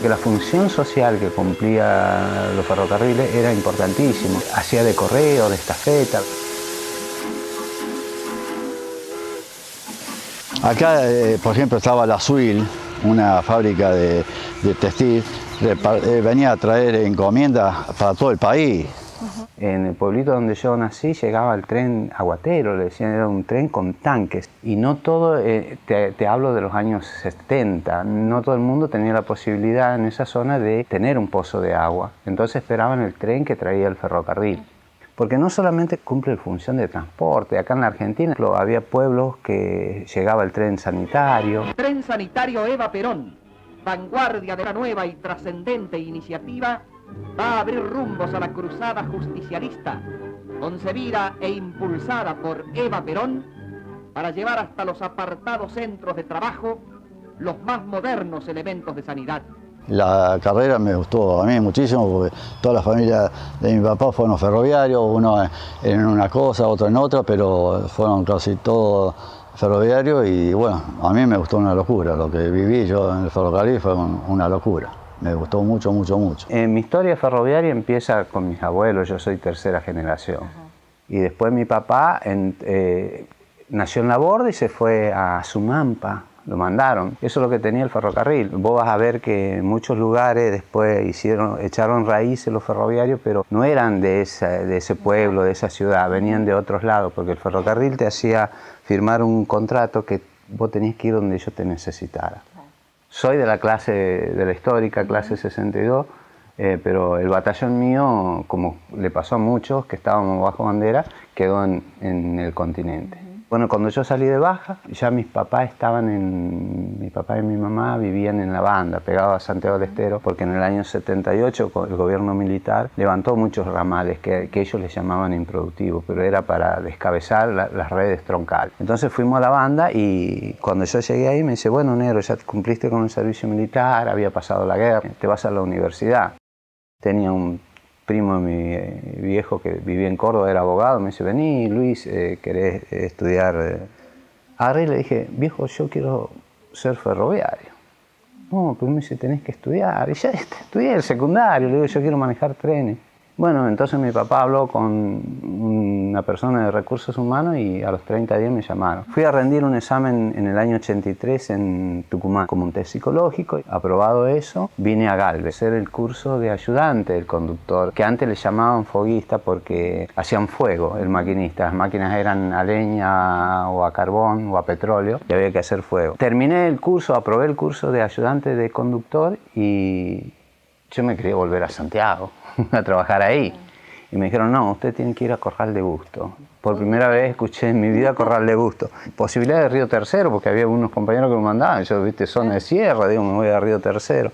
Que la función social que cumplía los ferrocarriles era importantísimo. Hacía de correo, de estafeta. Acá, por ejemplo, estaba la Suil, una fábrica de textil. Venía a traer encomiendas para todo el país. En el pueblito donde yo nací llegaba el tren aguatero, le decían, era un tren con tanques. Y no todo, te hablo de los años 70, no todo el mundo tenía la posibilidad en esa zona de tener un pozo de agua. Entonces esperaban el tren que traía el ferrocarril. Porque no solamente cumple función de transporte, acá en la Argentina había pueblos que llegaba el tren sanitario. Tren sanitario Eva Perón, vanguardia de la nueva y trascendente iniciativa, va a abrir rumbos a la cruzada justicialista, concebida e impulsada por Eva Perón, para llevar hasta los apartados centros de trabajo los más modernos elementos de sanidad. La carrera me gustó a mí muchísimo porque toda la familia de mi papá fueron ferroviarios, uno en una cosa, otro en otra, pero fueron casi todos ferroviarios y bueno, a mí me gustó una locura. Lo que viví yo en el ferrocarril fue una locura. Me gustó mucho, mucho, mucho. Mi historia ferroviaria empieza con mis abuelos, yo soy tercera generación. Y después mi papá nació en La Borda y se fue a Sumampa, lo mandaron. Eso es lo que tenía el ferrocarril. Vos vas a ver que en muchos lugares después echaron raíces los ferroviarios, pero no eran de ese pueblo, de esa ciudad, venían de otros lados, porque el ferrocarril te hacía firmar un contrato que vos tenías que ir donde ellos te necesitaran. Soy de la clase, de la histórica clase 62, pero el batallón mío, como le pasó a muchos que estábamos bajo bandera, quedó en el continente. Bueno, cuando yo salí de baja, ya mis papás mi papá y mi mamá vivían en la banda, pegados a Santiago del Estero, porque en el año 78 el gobierno militar levantó muchos ramales que ellos les llamaban improductivos, pero era para descabezar las redes troncales. Entonces fuimos a la banda y cuando yo llegué ahí me dice, bueno, negro, ya cumpliste con el servicio militar, había pasado la guerra, te vas a la universidad. Tenía un primo de mi viejo que vivía en Córdoba, era abogado, me dice, vení Luis, ¿querés estudiar? Agarré y le dije, viejo, yo quiero ser ferroviario. No, pero me dice, tenés que estudiar. Y ya estudié el secundario, le digo, yo quiero manejar trenes. Bueno, entonces mi papá habló con una persona de recursos humanos y a los 30 días me llamaron. Fui a rendir un examen en el año 83 en Tucumán como un test psicológico. Aprobado eso, vine a Galvez a hacer el curso de ayudante del conductor, que antes le llamaban foguista porque hacían fuego el maquinista. Las máquinas eran a leña o a carbón o a petróleo y había que hacer fuego. Terminé el curso, aprobé el curso de ayudante de conductor y yo me quería volver a Santiago a trabajar ahí. Y me dijeron, no, usted tiene que ir a Corral de Busto. Por primera vez escuché en mi vida Corral de Busto. Posibilidad de Río Tercero, porque había unos compañeros que me mandaban. Yo, viste, zona de sierra, digo, me voy a Río Tercero.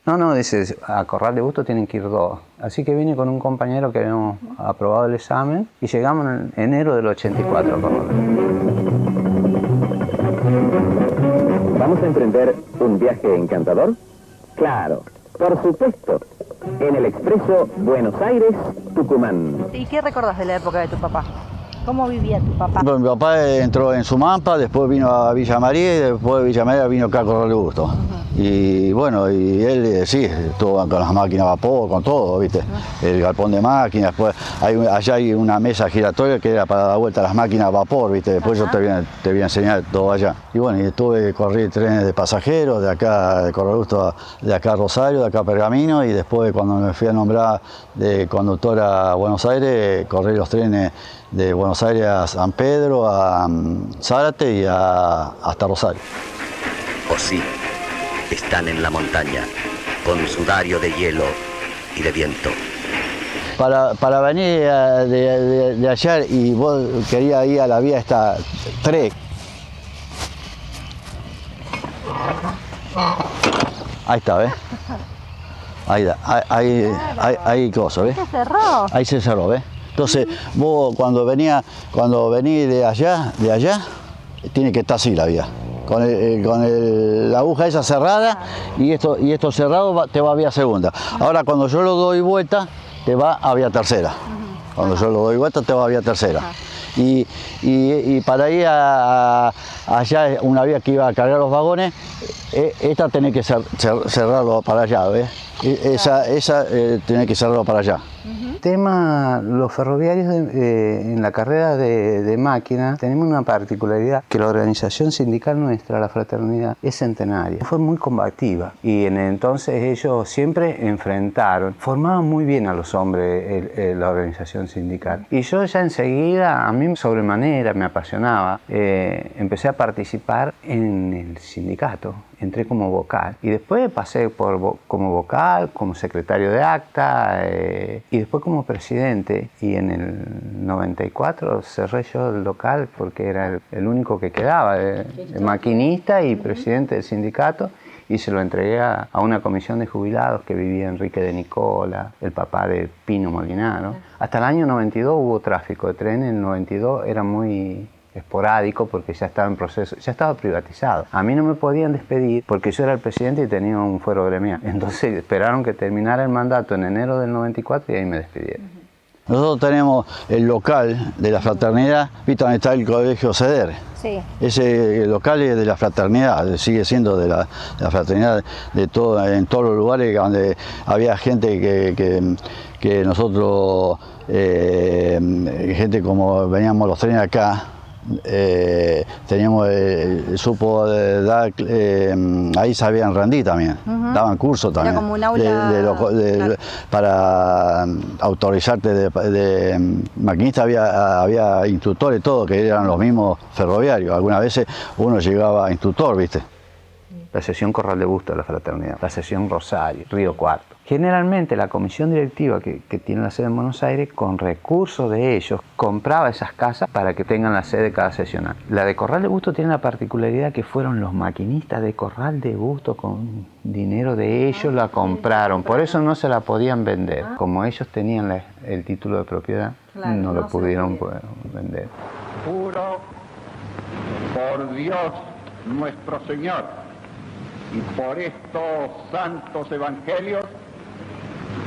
No, dice, a Corral de Busto tienen que ir dos. Así que vine con un compañero que habíamos aprobado el examen y llegamos en enero del 84 a Corral. ¿Vamos a emprender un viaje encantador? Claro, por supuesto. En el expreso Buenos Aires-Tucumán. ¿Y qué recordás de la época de tu papá? ¿Cómo vivía tu papá? Bueno, mi papá entró en Sumampa, después vino a Villa María y después de Villa María vino acá a Corral de Busto. Y bueno, y él sí, estuvo con las máquinas a vapor, con todo, ¿viste? El galpón de máquinas, después allá hay una mesa giratoria que era para dar vuelta a las máquinas a vapor, ¿viste? Después yo te voy a enseñar todo allá. Y bueno, y corrí trenes de pasajeros, de acá, de Corral de Busto, de acá a Rosario, de acá a Pergamino, y después cuando me fui a nombrar de conductor a Buenos Aires, corrí los trenes de Buenos Aires a San Pedro, a Zárate y hasta Rosario. O sí, están en la montaña, con sudario de hielo y de viento. Para venir de allá y vos querías ir a la vía esta Trek. Ahí está, ¿ves? Ahí cosa, ¿ves? Se cerró. Ahí se cerró, ¿ves? Entonces, vos cuando venís de allá, tiene que estar así la vía. Con la aguja esa cerrada y esto cerrado te va a vía segunda. Ahora cuando yo lo doy vuelta, te va a vía tercera. Cuando yo lo doy vuelta, te va a vía tercera. Y para ir allá, una vía que iba a cargar los vagones, esta tenía que cerrarlo para allá, ¿ves? Esa tenía que cerrarlo para allá. Tema, los ferroviarios en la carrera de máquina tenemos una particularidad, que la organización sindical nuestra, la fraternidad, es centenaria. Fue muy combativa y entonces ellos siempre enfrentaron, formaban muy bien a los hombres la organización sindical. Y yo ya enseguida, a mí sobremanera me apasionaba, empecé a participar en el sindicato. Entré como vocal y después pasé como vocal, como secretario de acta y después como presidente, y en el 94 cerré yo el local porque era el único que quedaba, maquinista y presidente del sindicato, y se lo entregué a una comisión de jubilados que vivía Enrique de Nicola, el papá de Pino Molinaro. Hasta el año 92 hubo tráfico de trenes, en el 92 era muy esporádico porque ya estaba en proceso, ya estaba privatizado. A mí no me podían despedir porque yo era el presidente y tenía un fuero gremial. Entonces esperaron que terminara el mandato en enero del 94 y ahí me despidieron. Nosotros tenemos el local de la fraternidad, ¿viste dónde está el colegio Ceder? Sí. Ese local es de la fraternidad, sigue siendo de la fraternidad en todos los lugares donde había gente que nosotros, gente como veníamos los trenes acá, teníamos supo dar, ahí sabían rendir también, daban cursos también. Era como un aula para autorizarte de maquinista, había instructores, todo, que eran los mismos ferroviarios. Algunas veces uno llegaba a instructor, ¿viste? La sesión Corral de Busto de la Fraternidad, la sesión Rosario, Río Cuarto. Generalmente la comisión directiva que tiene la sede en Buenos Aires, con recursos de ellos, compraba esas casas para que tengan la sede cada sesional. La de Corral de Busto tiene la particularidad que fueron los maquinistas de Corral de Busto, con dinero de ellos la compraron, por eso no se la podían vender. Como ellos tenían el título de propiedad, claro, no lo pudieron vender. Juro por Dios nuestro Señor y por estos santos evangelios,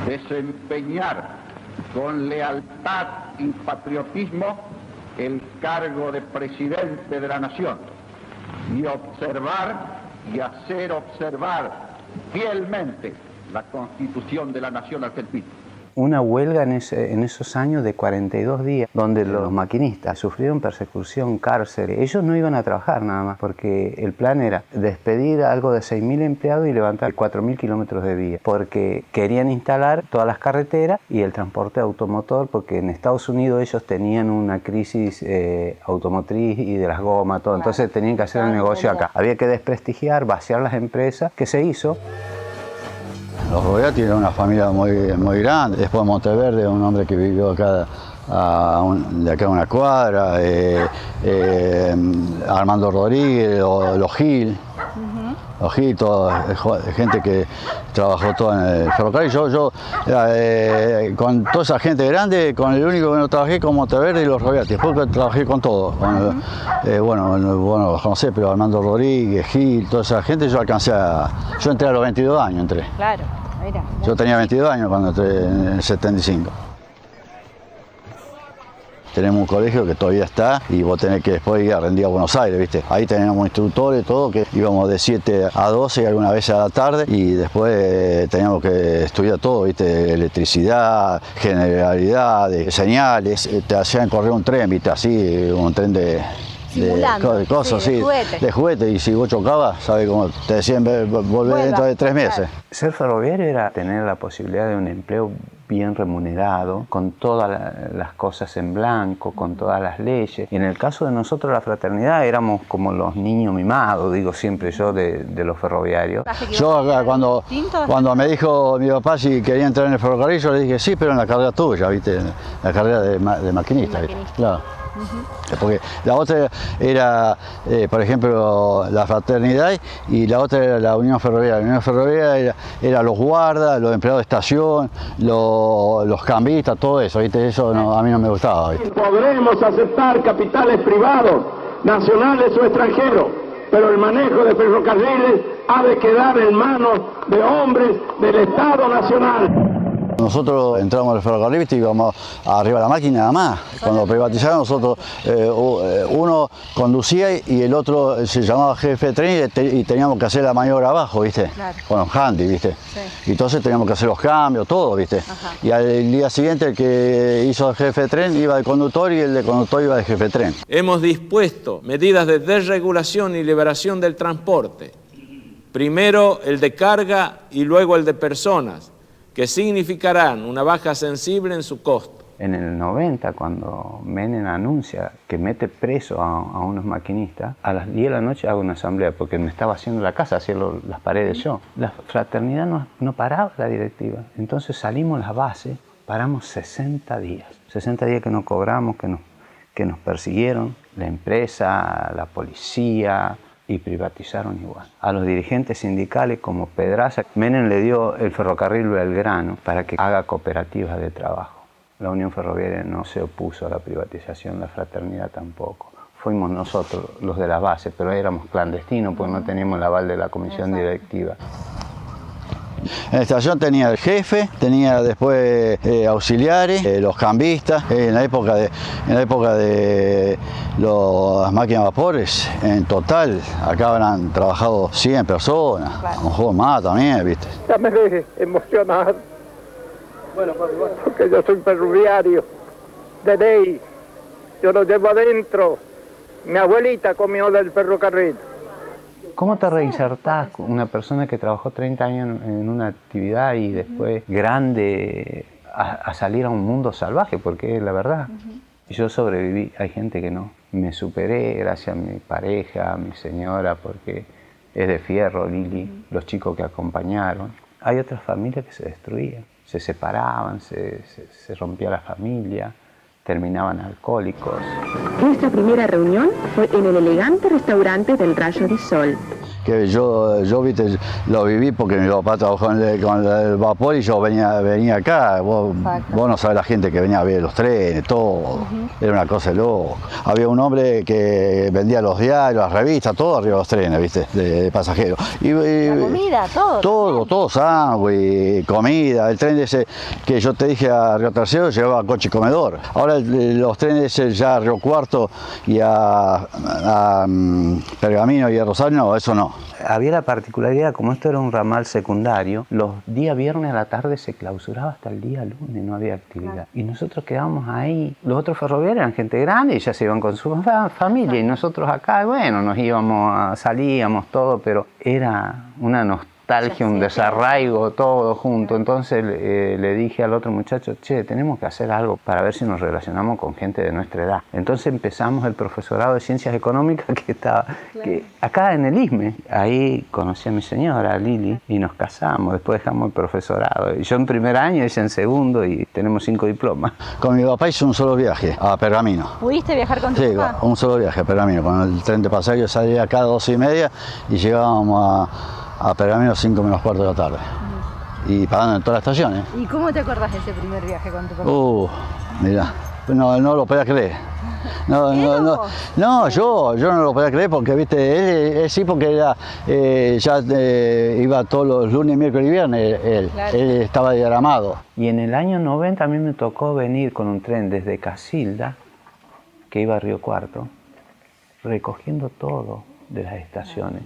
desempeñar con lealtad y patriotismo el cargo de presidente de la nación y observar y hacer observar fielmente la Constitución de la Nación Argentina. Una huelga en esos años de 42 días, donde los maquinistas sufrieron persecución, cárcel. Ellos no iban a trabajar nada más, porque el plan era despedir algo de 6.000 empleados y levantar 4.000 kilómetros de vía, porque querían instalar todas las carreteras y el transporte automotor, porque en Estados Unidos ellos tenían una crisis automotriz y de las gomas, todo. Entonces tenían que hacer el negocio acá. Había que desprestigiar, vaciar las empresas, que se hizo. Los Roberti tienen una familia muy grande. Después Monteverde, un hombre que vivió acá de acá a una cuadra, Armando Rodríguez, los Gil, gente que trabajó toda en el ferrocarril. Yo con toda esa gente grande, con el único que no trabajé con Monteverde y los Roberti. Después trabajé con todos. Bueno, los conocí, pero Armando Rodríguez, Gil, toda esa gente, yo entré a los 22 años, entré. Claro, mira. Yo tenía 22 años cuando entré en el 75. Tenemos un colegio que todavía está y vos tenés que después ir a rendir a Buenos Aires, ¿viste? Ahí teníamos instructores, todo, que íbamos de 7 a 12 alguna vez a la tarde, y después teníamos que estudiar todo, ¿viste? Electricidad, generalidades, señales, te hacían correr un tren, ¿viste? Así, un tren de cosas, sí, de juguete, y si vos chocabas, ¿sabes cómo? Te decían volver dentro de 3 meses. Ser ferroviario era tener la posibilidad de un empleo bien remunerado, con todas las cosas en blanco, con todas las leyes. Y en el caso de nosotros, la fraternidad, éramos como los niños mimados, digo siempre yo, de los ferroviarios. Yo cuando me dijo mi papá si quería entrar en el ferrocarril, yo le dije sí, pero en la carrera tuya, ¿viste? En la carrera de maquinista. Claro. Porque la otra era, por ejemplo, la fraternidad, y la otra era la Unión Ferroviaria. La Unión Ferroviaria era los guardas, los empleados de estación, los cambistas, todo eso, ¿viste? Eso no, a mí no me gustaba, ¿viste? Podremos aceptar capitales privados, nacionales o extranjeros, pero el manejo de ferrocarriles ha de quedar en manos de hombres del Estado Nacional. Nosotros entramos al ferrocarril, ¿viste? Íbamos arriba de la máquina nada más. Cuando privatizaron nosotros, uno conducía y el otro se llamaba jefe de tren y teníamos que hacer la maniobra abajo, ¿viste? Claro. Con los handy, ¿viste? Sí. Y entonces teníamos que hacer los cambios, todo, ¿viste? Ajá. Y al día siguiente el que hizo el jefe de tren iba de conductor y el de conductor iba de jefe de tren. Hemos dispuesto medidas de desregulación y liberación del transporte. Primero el de carga y luego el de personas, que significarán una baja sensible en su costo. En el 90, cuando Menem anuncia que mete preso a unos maquinistas, a las 10 de la noche hago una asamblea, porque me estaba haciendo la casa, hacía las paredes yo. La fraternidad no paraba la directiva. Entonces salimos a la base, paramos 60 días. 60 días que no cobramos, que nos persiguieron, la empresa, la policía, y privatizaron igual. A los dirigentes sindicales como Pedraza, Menem le dio el ferrocarril Belgrano para que haga cooperativas de trabajo. La Unión Ferroviaria no se opuso a la privatización, la fraternidad tampoco. Fuimos nosotros los de la base, pero éramos clandestinos porque no teníamos el aval de la comisión directiva. En la estación tenía el jefe, tenía después auxiliares, los cambistas. En la época de las máquinas de vapores, en total, acá habrán trabajado 100 personas, a lo mejor más también, ¿viste? Ya me dejé emocionar, porque yo soy ferroviario, de ley, yo lo llevo adentro. Mi abuelita comió del ferrocarril. ¿Cómo te reinsertás con una persona que trabajó 30 años en una actividad y después grande a salir a un mundo salvaje? Porque es la verdad. Yo sobreviví, hay gente que no. Me superé gracias a mi pareja, a mi señora, porque es de fierro, Lili, los chicos que acompañaron. Hay otras familias que se destruían, se separaban, se rompía la familia, terminaban alcohólicos. Nuestra primera reunión fue en el elegante restaurante del Rayo de Sol. Que yo viste, lo viví porque mi papá trabajó con el vapor y yo venía acá. Vos no sabés la gente que venía a ver los trenes, todo. Era una cosa de loco. Había un hombre que vendía los diarios, las revistas, todo arriba de los trenes, viste, de pasajeros. La comida, todo. Todo, sándwich, comida. El tren ese que yo te dije a Río Tercero llevaba coche y comedor. Ahora los trenes ya a Río Cuarto y a Pergamino y a Rosario, no, eso no. Había la particularidad, como esto era un ramal secundario, los días viernes a la tarde se clausuraba hasta el día lunes, no había actividad. Y nosotros quedábamos ahí. Los otros ferroviarios eran gente grande y ya se iban con su familia. Y nosotros acá, bueno, nos íbamos, salíamos, todo, pero era una nostalgia, un desarraigo, todo junto. Entonces le dije al otro muchacho, che, tenemos que hacer algo para ver si nos relacionamos con gente de nuestra edad. Entonces empezamos el profesorado de Ciencias Económicas que estaba acá en el ISME. Ahí conocí a mi señora, Lili, y nos casamos. Después dejamos el profesorado. Y yo en primer año, ella en segundo, y tenemos 5 diplomas. Con mi papá hice un solo viaje a Pergamino. ¿Pudiste viajar con tu papá? Sí, un solo viaje a Pergamino. Con el tren de pasajeros salía acá a 12:30 y llegábamos a Pergamino 5 menos cuarto de la tarde. Y pagando en todas las estaciones. ¿Y cómo te acordás de ese primer viaje con tu papá? Mirá, no lo podía creer. No, yo no lo podía creer porque, viste, él sí, porque era, iba todos los lunes, miércoles y viernes, él estaba diagramado. Y en el año 90 a mí me tocó venir con un tren desde Casilda, que iba a Río Cuarto, recogiendo todo de las estaciones.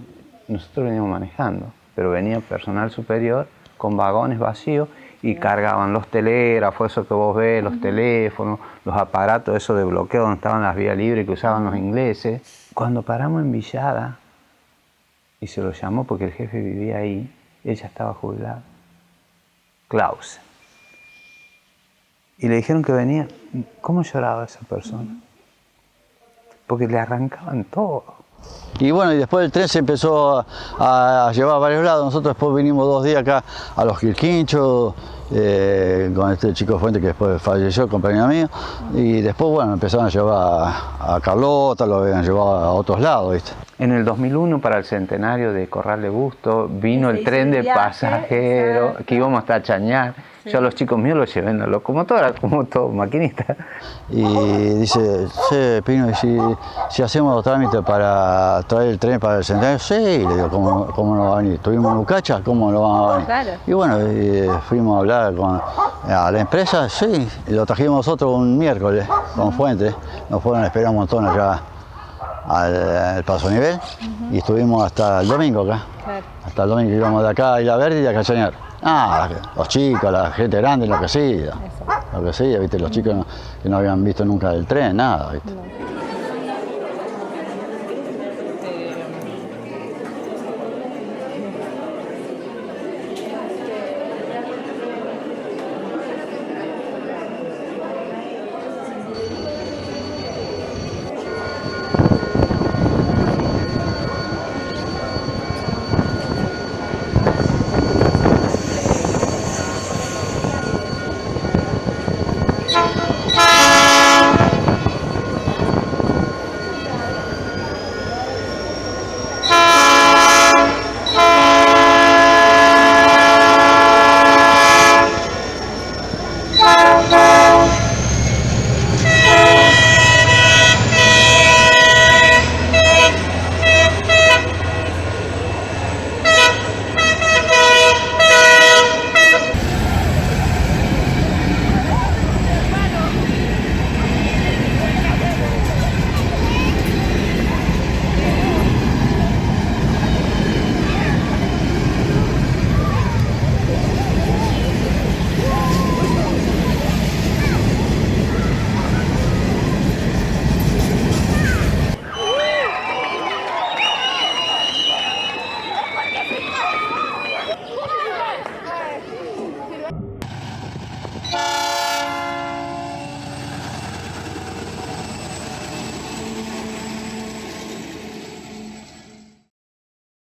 Nosotros veníamos manejando, pero venía personal superior con vagones vacíos y cargaban los telégrafos, eso que vos ves, los teléfonos, los aparatos, eso de bloqueo donde estaban las vías libres que usaban los ingleses. Cuando paramos en Villada, y se lo llamó porque el jefe vivía ahí, ella estaba jubilada, Klaus. Y le dijeron que venía. ¿Cómo lloraba esa persona? Porque le arrancaban todo. Y bueno, y después el tren se empezó a llevar a varios lados. Nosotros después vinimos 2 días acá a los Quilquinchos, con este chico de Fuente que después falleció, el compañero mío. Y después, bueno, empezaron a llevar a Carlota, lo habían llevado a otros lados, ¿viste? En el 2001, para el centenario de Corral de Busto, vino el tren de pasajeros, que íbamos hasta Chañar. Yo a los chicos míos los llevé en la locomotora, como todo maquinista. Y dice, sí, Pino, ¿y si hacemos los trámites para traer el tren para el Centenario? Sí, le digo, ¿cómo no va a venir? ¿Tuvimos en Ucacha? ¿Cómo no van a venir? Claro. Y bueno, fuimos a hablar a la empresa, sí, y lo trajimos nosotros un miércoles con Fuentes, nos fueron a esperar un montón acá al Paso Nivel y estuvimos hasta el domingo acá. Claro. Hasta el domingo íbamos de acá a Isla Verde y de acá a Chañar. Los chicos, la gente grande enloquecida. Enloquecida, viste, los chicos que no habían visto nunca el tren, nada, viste. No.